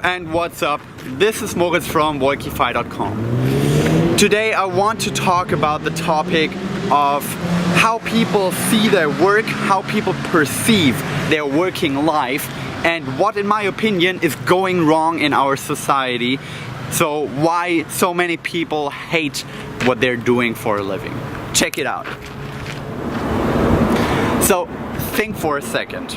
and what's up? This is Moritz from Wolkify.com. Today I want to talk about the topic of how people see their work, how people perceive their working life, and what in my opinion is going wrong in our society. So why so many people hate what they're doing for a living. Check it out. So think for a second.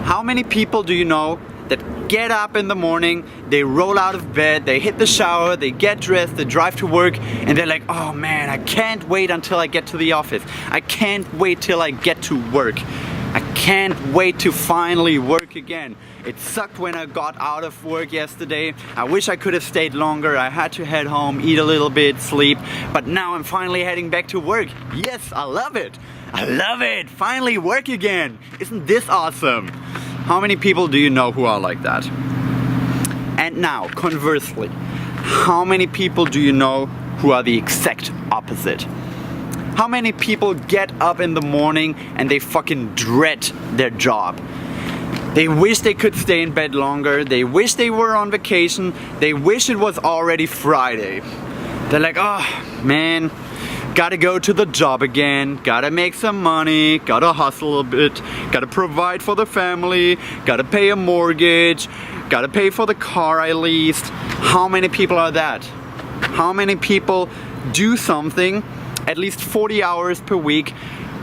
How many people do you know that get up in the morning, they roll out of bed, they hit the shower, they get dressed, they drive to work, and they're like, oh man, I can't wait until I get to the office. I can't wait till I get to work. I can't wait to finally work again. It sucked when I got out of work yesterday. I wish I could have stayed longer. I had to head home, eat a little bit, sleep, but now I'm finally heading back to work. Yes, I love it. I love it. Finally work again. Isn't this awesome? How many people do you know who are like that? And now, conversely, how many people do you know who are the exact opposite? How many people get up in the morning and they fucking dread their job? They wish they could stay in bed longer, they wish they were on vacation, they wish it was already Friday. They're like, oh man, gotta go to the job again, gotta make some money, gotta hustle a bit, gotta provide for the family, gotta pay a mortgage, gotta pay for the car I leased. How many people are that? How many people do something at least 40 hours per week,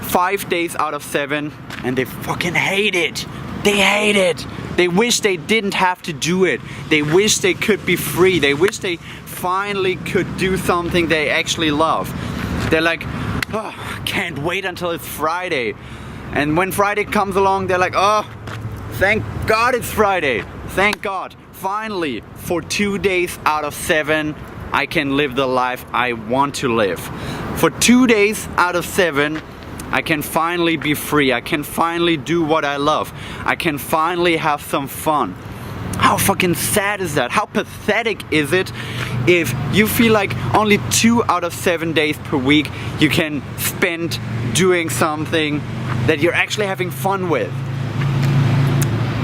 5 days out of 7, and they fucking hate it? They hate it. They wish they didn't have to do it. They wish they could be free. They wish they finally could do something they actually love. They're like, oh, can't wait until it's Friday. And when Friday comes along, they're like, oh, thank God it's Friday. Thank God. Finally, for 2 days out of 7, I can live the life I want to live. For 2 days out of 7, I can finally be free. I can finally do what I love. I can finally have some fun. How fucking sad is that? How pathetic is it if you feel like only 2 out of 7 days per week you can spend doing something that you're actually having fun with?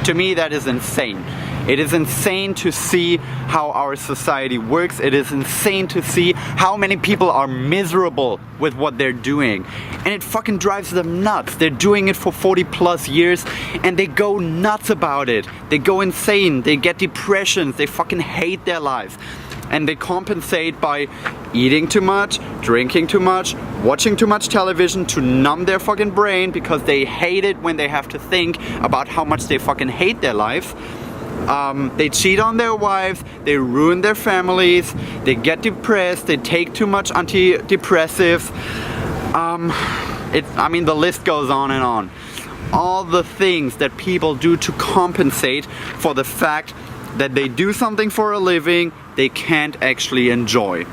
To me, that is insane. It is insane to see how our society works. It is insane to see how many people are miserable with what they're doing. And it fucking drives them nuts. They're doing it for 40 plus years and they go nuts about it. They go insane. They get depressions. They fucking hate their lives. And they compensate by eating too much, drinking too much, watching too much television to numb their fucking brain because they hate it when they have to think about how much they fucking hate their life. They cheat on their wives, they ruin their families, they get depressed, they take too much antidepressives. I mean, the list goes on and on. All the things that people do to compensate for the fact that they do something for a living they can't actually enjoy.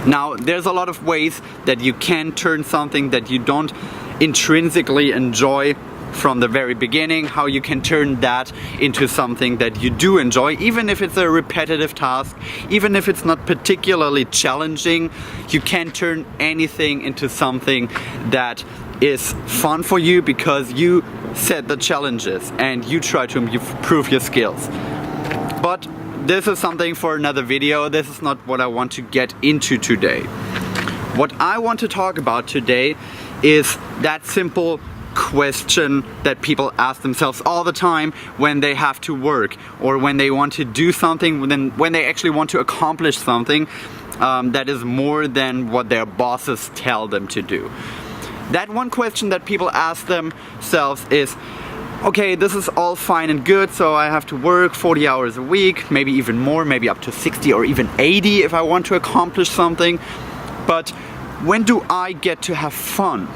Now, there's a lot of ways that you can turn something that you don't intrinsically enjoy from the very beginning, how you can turn that into something that you do enjoy, even if it's a repetitive task, even if it's not particularly challenging. You can turn anything into something that is fun for you because you set the challenges and you try to improve your skills. But this is something for another video. This is not what I want to get into today. What I want to talk about today is that simple question that people ask themselves all the time when they have to work or when they want to do something, when they actually want to accomplish something that is more than what their bosses tell them to do. That one question that people ask themselves is, okay, this is all fine and good, so I have to work 40 hours a week, maybe even more, maybe up to 60 or even 80 if I want to accomplish something, but when do I get to have fun?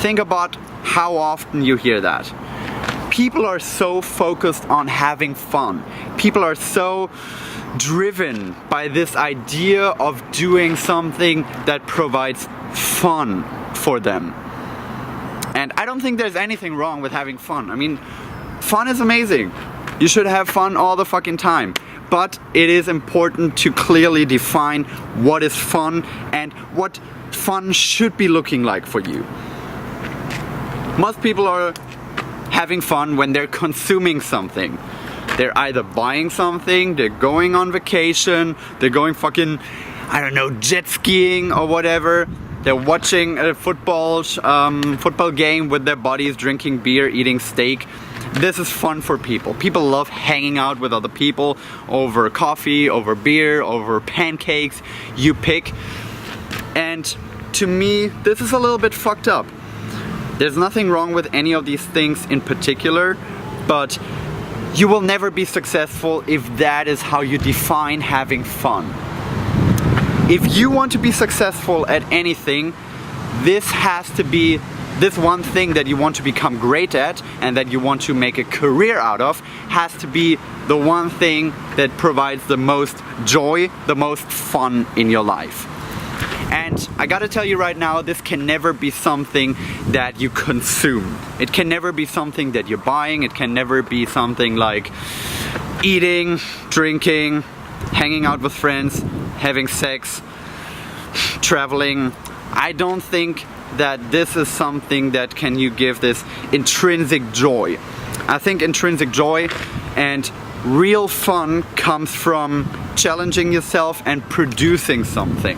Think about how often you hear that. People are so focused on having fun. People are so driven by this idea of doing something that provides fun for them. And I don't think there's anything wrong with having fun. I mean, fun is amazing. You should have fun all the fucking time. But it is important to clearly define what is fun and what fun should be looking like for you. Most people are having fun when they're consuming something. They're either buying something, they're going on vacation, they're going fucking, I don't know, jet skiing or whatever. They're watching a football game with their buddies, drinking beer, eating steak. This is fun for people. People love hanging out with other people over coffee, over beer, over pancakes, you pick. And to me, this is a little bit fucked up. There's nothing wrong with any of these things in particular, but you will never be successful if that is how you define having fun. If you want to be successful at anything, this has to be, this one thing that you want to become great at and that you want to make a career out of has to be the one thing that provides the most joy, the most fun in your life. And I gotta tell you right now, this can never be something that you consume. It can never be something that you're buying. It can never be something like eating, drinking, hanging out with friends, having sex, traveling. I don't think that this is something that can you give this intrinsic joy. I think intrinsic joy and real fun comes from challenging yourself and producing something.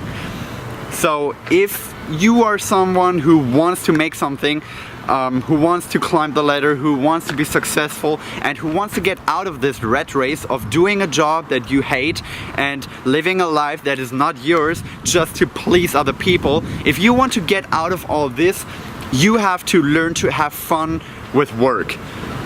So if you are someone who wants to make something, who wants to climb the ladder, who wants to be successful, and who wants to get out of this rat race of doing a job that you hate and living a life that is not yours just to please other people, if you want to get out of all this, you have to learn to have fun with work.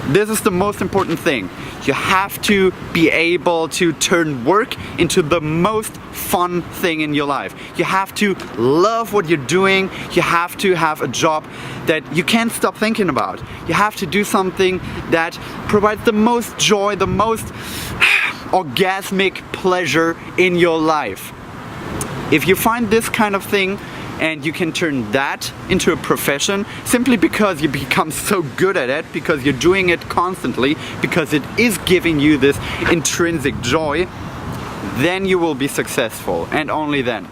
This is the most important thing. You have to be able to turn work into the most fun thing in your life. You have to love what you're doing. You have to have a job that you can't stop thinking about. You have to do something that provides the most joy, the most orgasmic pleasure in your life. If you find this kind of thing and you can turn that into a profession simply because you become so good at it, because you're doing it constantly, because it is giving you this intrinsic joy, then you will be successful, and only then.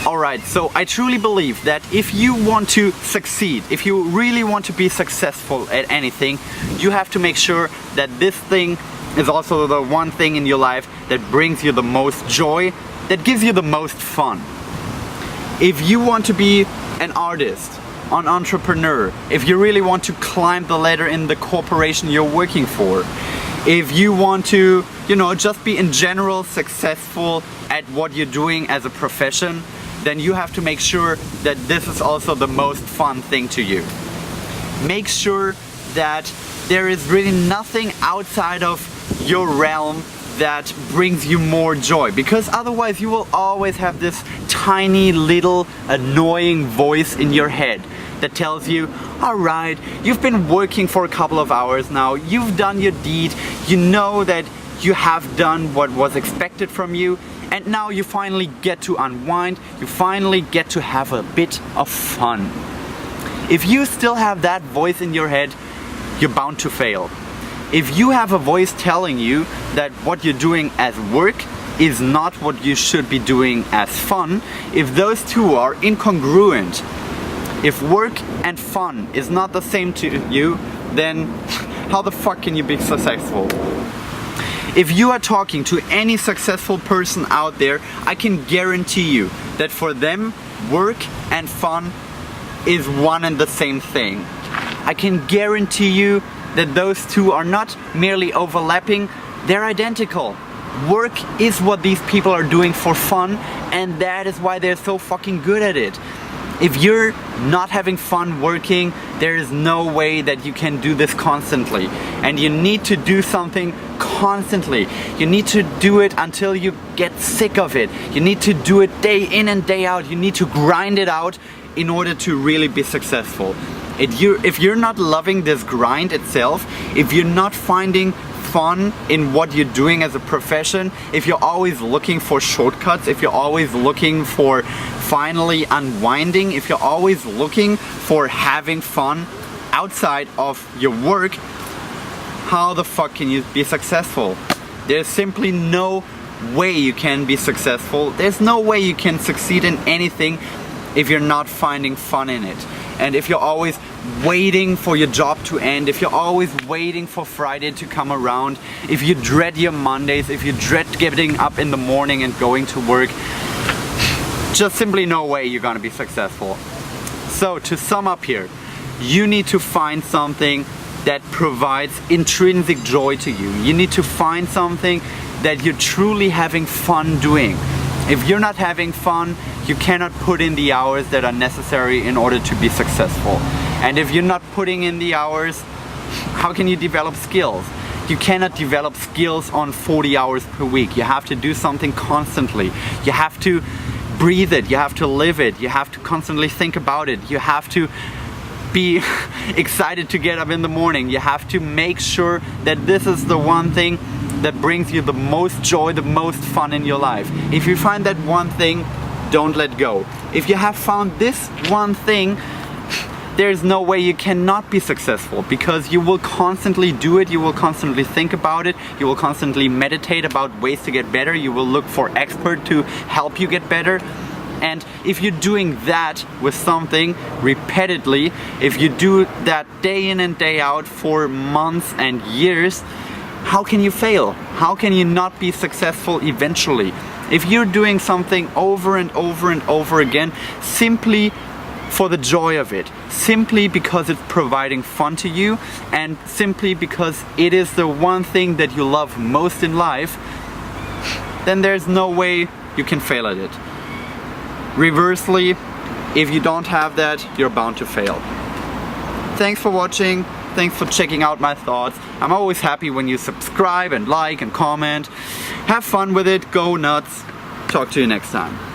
Alright, so I truly believe that if you want to succeed, if you really want to be successful at anything, you have to make sure that this thing is also the one thing in your life that brings you the most joy, that gives you the most fun. If you want to be an artist, an entrepreneur, if you really want to climb the ladder in the corporation you're working for, if you want to, you know, just be in general successful at what you're doing as a profession, then you have to make sure that this is also the most fun thing to you. Make sure that there is really nothing outside of your realm that brings you more joy, because otherwise you will always have this tiny little annoying voice in your head that tells you, alright, you've been working for a couple of hours now, you've done your deed, you know that you have done what was expected from you, and now you finally get to unwind, you finally get to have a bit of fun. If you still have that voice in your head, you're bound to fail. If you have a voice telling you that what you're doing as work is not what you should be doing as fun, if those two are incongruent, if work and fun is not the same to you, then how the fuck can you be successful? If you are talking to any successful person out there, I can guarantee you that for them, work and fun is one and the same thing. I can guarantee you that those two are not merely overlapping, they're identical. Work is what these people are doing for fun, and that is why they're so fucking good at it. If you're not having fun working, there is no way that you can do this constantly. And you need to do something constantly. You need to do it until you get sick of it. You need to do it day in and day out. You need to grind it out in order to really be successful. If you're not loving this grind itself, if you're not finding fun in what you're doing as a profession, if you're always looking for shortcuts, if you're always looking for finally unwinding, if you're always looking for having fun outside of your work, how the fuck can you be successful? There's simply no way you can be successful. There's no way you can succeed in anything if you're not finding fun in it. And if you're always waiting for your job to end, if you're always waiting for Friday to come around, if you dread your Mondays, if you dread getting up in the morning and going to work, just simply no way you're gonna be successful. So to sum up here, you need to find something that provides intrinsic joy to you. You need to find something that you're truly having fun doing. If you're not having fun, you cannot put in the hours that are necessary in order to be successful. And if you're not putting in the hours, how can you develop skills? You cannot develop skills on 40 hours per week. You have to do something constantly. You have to breathe it, you have to live it, you have to constantly think about it, you have to be excited to get up in the morning, you have to make sure that this is the one thing that brings you the most joy, the most fun in your life. If you find that one thing, don't let go. If you have found this one thing, there's no way you cannot be successful, because you will constantly do it, you will constantly think about it, you will constantly meditate about ways to get better, you will look for experts to help you get better. And if you're doing that with something repeatedly, if you do that day in and day out for months and years, how can you fail? How can you not be successful eventually? If you're doing something over and over and over again, simply for the joy of it, simply because it's providing fun to you, and simply because it is the one thing that you love most in life, then there's no way you can fail at it. Reversely, if you don't have that, you're bound to fail. Thanks for watching. Thanks for checking out my thoughts. I'm always happy when you subscribe and like and comment. Have fun with it. Go nuts. Talk to you next time.